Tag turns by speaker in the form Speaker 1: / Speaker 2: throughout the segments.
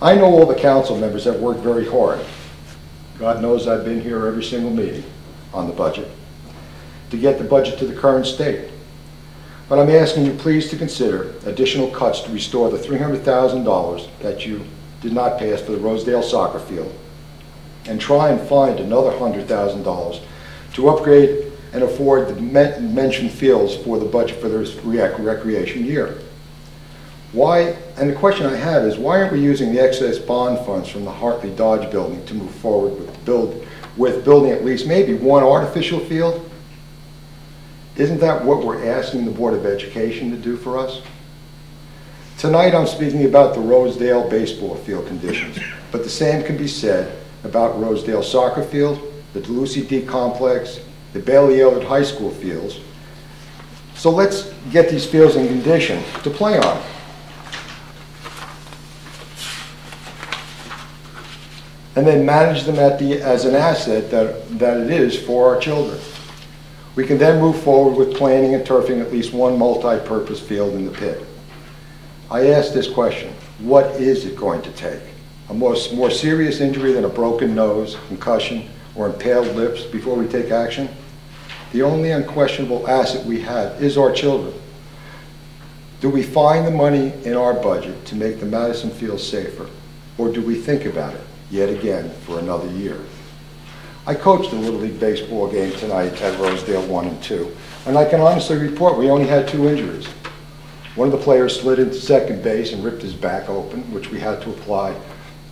Speaker 1: I know all the council members have worked very hard. God knows I've been here every single meeting on the budget to get the budget to the current state. But I'm asking you please to consider additional cuts to restore the $300,000 that you did not pass for the Rosedale soccer field, and try and find another $100,000 to upgrade and afford the mentioned fields for the budget for this recreation year. Why, and the question I have is, why aren't we using the excess bond funds from the Hartley Dodge building to move forward with building at least maybe one artificial field? Isn't that what we're asking the Board of Education to do for us? Tonight I'm speaking about the Rosedale baseball field conditions, but the same can be said about Rosedale soccer field, the DeLucy D complex, the Bailey Elliott High School fields. So let's get these fields in condition to play on. And then manage them as an asset that it is for our children. We can then move forward with planning and turfing at least one multi-purpose field in the pit. I ask this question: what is it going to take? A more serious injury than a broken nose, concussion, or impaled lips before we take action? The only unquestionable asset we have is our children. Do we find the money in our budget to make the Madison field safer, or do we think about it yet again for another year? I coached a Little League baseball game tonight at Rosedale 1 and 2, and I can honestly report we only had 2 injuries. One of the players slid into second base and ripped his back open, which we had to apply,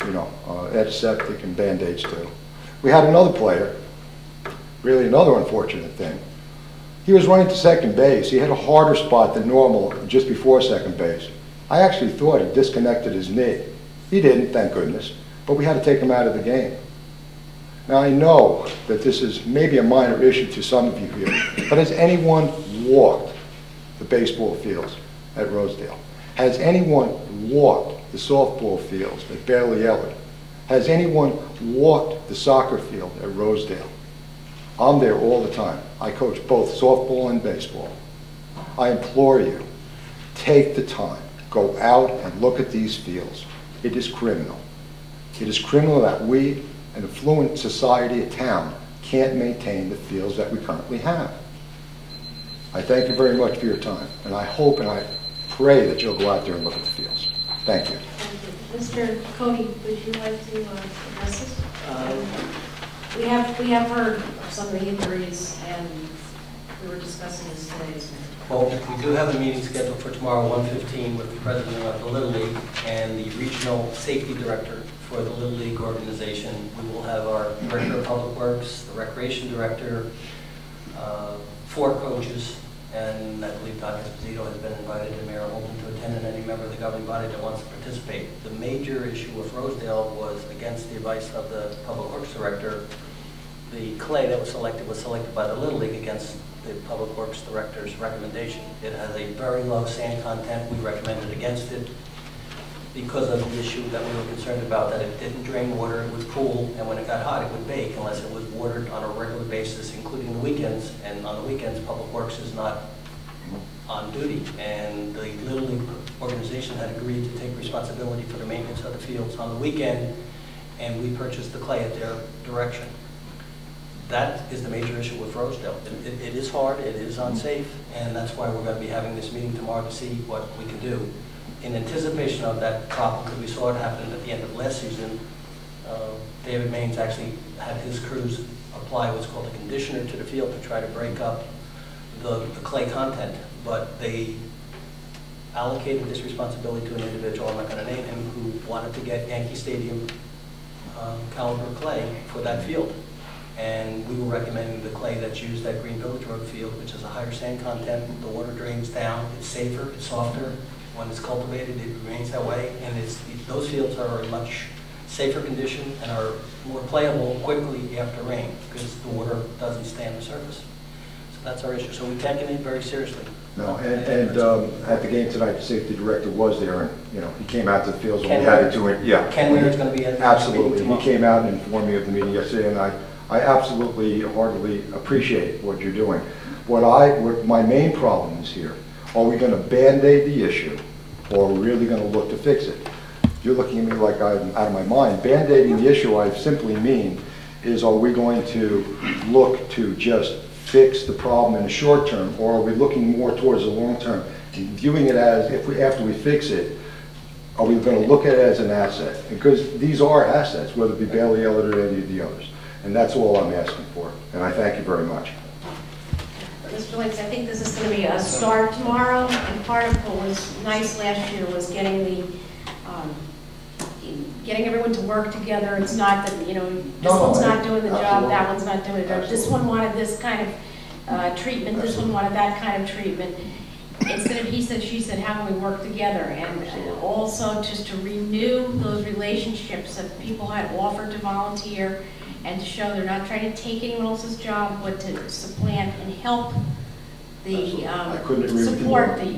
Speaker 1: antiseptic and Band-Aids to. We had another player, really another unfortunate thing. He was running to second base. He had a harder spot than normal just before second base. I actually thought he disconnected his knee. He didn't, thank goodness, but we had to take him out of the game. Now I know that this is maybe a minor issue to some of you here, but has anyone walked the baseball fields at Rosedale? Has anyone walked the softball fields at Bailey Elliott? Has anyone walked the soccer field at Rosedale? I'm there all the time. I coach both softball and baseball. I implore you, take the time, go out and look at these fields. It is criminal. It is criminal that we, an affluent society, a town, can't maintain the fields that we currently have. I thank you very much for your time, and I hope and I pray that you'll go out there and look at the fields. Thank you.
Speaker 2: Thank you. Mr. Cody, would you like to address this? We have heard of some of the injuries, and we were discussing this today.
Speaker 3: Well, we do have a meeting scheduled for tomorrow, 1:15, with the president of the Little League and the regional safety director for the Little League organization. We will have our director of public works, the recreation director, 4 coaches, and I believe Dr. Esposito has been invited, and Mayor Holden, to attend, and any member of the governing body that wants to participate. The major issue with Rosedale was, against the advice of the public works director, the clay that was selected by the Little League against the public works director's recommendation. It has a very low sand content. We recommended against it because of the issue that we were concerned about, that it didn't drain water, it would cool, and when it got hot it would bake unless it was watered on a regular basis, including the weekends. And on the weekends, Public Works is not on duty, and the Little League organization had agreed to take responsibility for the maintenance of the fields on the weekend, and we purchased the clay at their direction. That is the major issue with Rosedale. It is hard, it is unsafe, and that's why we're going to be having this meeting tomorrow to see what we can do. In anticipation of that problem, because we saw it happen at the end of last season, David Maines actually had his crews apply what's called a conditioner to the field to try to break up the clay content, but they allocated this responsibility to an individual, I'm not going to name him, who wanted to get Yankee Stadium caliber clay for that field. And we were recommending the clay that's used at Green Village Road field, which has a higher sand content. The water drains down, it's safer, it's softer. When it's cultivated, it remains that way, and those fields are in much safer condition and are more playable quickly after rain because the water doesn't stay on the surface. So that's our issue. So we've taken it very seriously.
Speaker 1: No, and at the game tonight, the safety director was there, and he came out to the fields when we had to do it. Yeah,
Speaker 3: Ken Weir's going to be at the
Speaker 1: absolutely. He came out and informed me of the meeting yesterday, and I absolutely heartily appreciate what you're doing. What my main problem is here: are we going to band-aid the issue, or are we really going to look to fix it? you're looking at me like I'm out of my mind. Band-aiding the issue, I simply mean, is are we going to look to just fix the problem in the short term, or are we looking more towards the long term and viewing it as, after we fix it, are we going to look at it as an asset? Because these are assets, whether it be Bailey Elliott or any of the others. And that's all I'm asking for. And I thank you very much.
Speaker 2: Mr. Links, I think this is going to be a start tomorrow, and part of what was nice last year was getting everyone to work together. It's not that, this one's not doing the job, that one's not doing the job. This one wanted this kind of treatment, this one wanted that kind of treatment. Instead of he said, she said, how can we work together? And also just to renew those relationships that people had offered to volunteer, and to show they're not trying to take anyone else's job, but to supplant and help the support the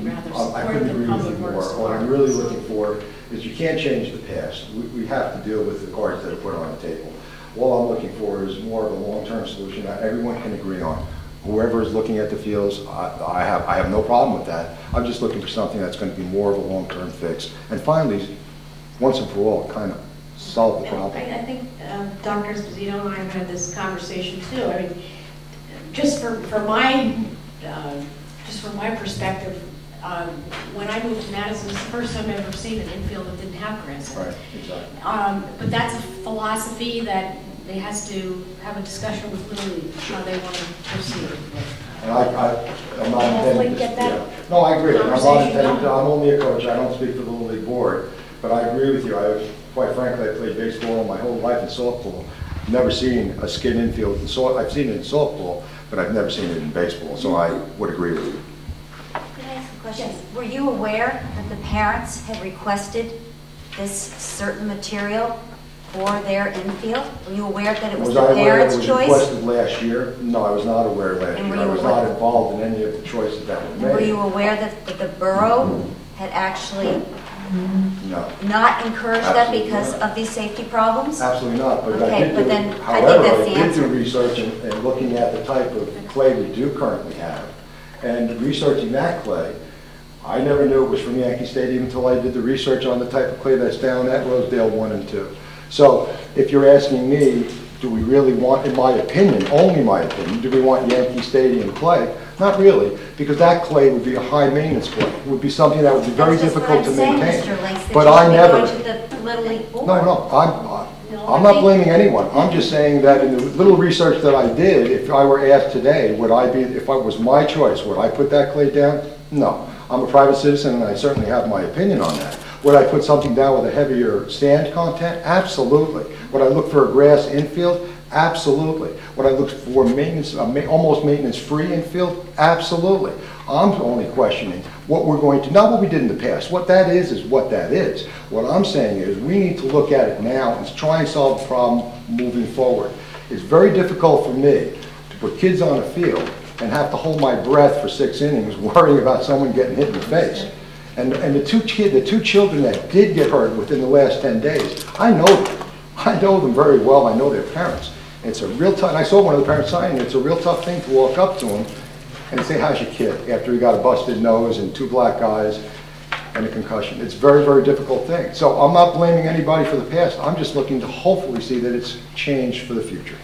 Speaker 2: public works.
Speaker 1: What I'm really looking for is you can't change the past. We have to deal with the cards that are put on the table. All I'm looking for is more of a long-term solution that everyone can agree on. Whoever is looking at the fields, I have no problem with that. I'm just looking for something that's going to be more of a long-term fix. And finally, once and for all, kind of solve the problem.
Speaker 2: I think Dr. Esposito and I have had this conversation too. I mean, just from my perspective, when I moved to Madison, it's the first time I've ever seen an infield that didn't have grass.
Speaker 1: Right, exactly.
Speaker 2: But that's a philosophy that they has to have a discussion with Little League how they want to proceed.
Speaker 1: And I'm not intending to,
Speaker 2: get that
Speaker 1: no, I agree. I'm not intending to,
Speaker 2: done.
Speaker 1: I'm only a coach. I don't speak for the Little League board. But I agree with you. Quite frankly, I played baseball my whole life in softball. Never seen a skid infield in softball. I've seen it in softball, but I've never seen it in baseball. So I would agree with you.
Speaker 4: Can I ask a question? Yes. Were you aware that the parents had requested this certain material for their infield? Were you aware that it was the parents' choice?
Speaker 1: Was it requested last year? No, I was not aware last year. I was not involved in any of the choices that were made.
Speaker 4: Were you aware that the borough had actually not encouraged that because of these safety problems?
Speaker 1: Absolutely not. But
Speaker 4: okay,
Speaker 1: I did do research and looking at the type of clay we do currently have, and researching that clay, I never knew it was from Yankee Stadium until I did the research on the type of clay that's down at Rosedale 1 and 2. So if you're asking me, do we really want, in my opinion, only my opinion, do we want Yankee Stadium clay? Not really, because that clay would be a high maintenance clay. It would be something that would be very difficult to maintain. But I never. I'm not blaming anyone. I'm just saying that in the little research that I did, if I were asked today, if it was my choice, would I put that clay down? No. I'm a private citizen and I certainly have my opinion on that. Would I put something down with a heavier sand content? Absolutely. Would I look for a grass infield? Absolutely. Would I look for maintenance, almost maintenance-free infield? Absolutely. I'm only questioning what we're going to, not what we did in the past. What that is what that is. What I'm saying is we need to look at it now and try and solve the problem moving forward. It's very difficult for me to put kids on a field and have to hold my breath for 6 innings worrying about someone getting hit in the face. And the two children that did get hurt within the last 10 days, I know them. I know them very well. I know their parents. It's a real tough, and I saw one of the parents signing, it's a real tough thing to walk up to him and say, how's your kid? After he got a busted nose and 2 black eyes and a concussion. It's a very, very difficult thing. So I'm not blaming anybody for the past. I'm just looking to hopefully see that it's changed for the future.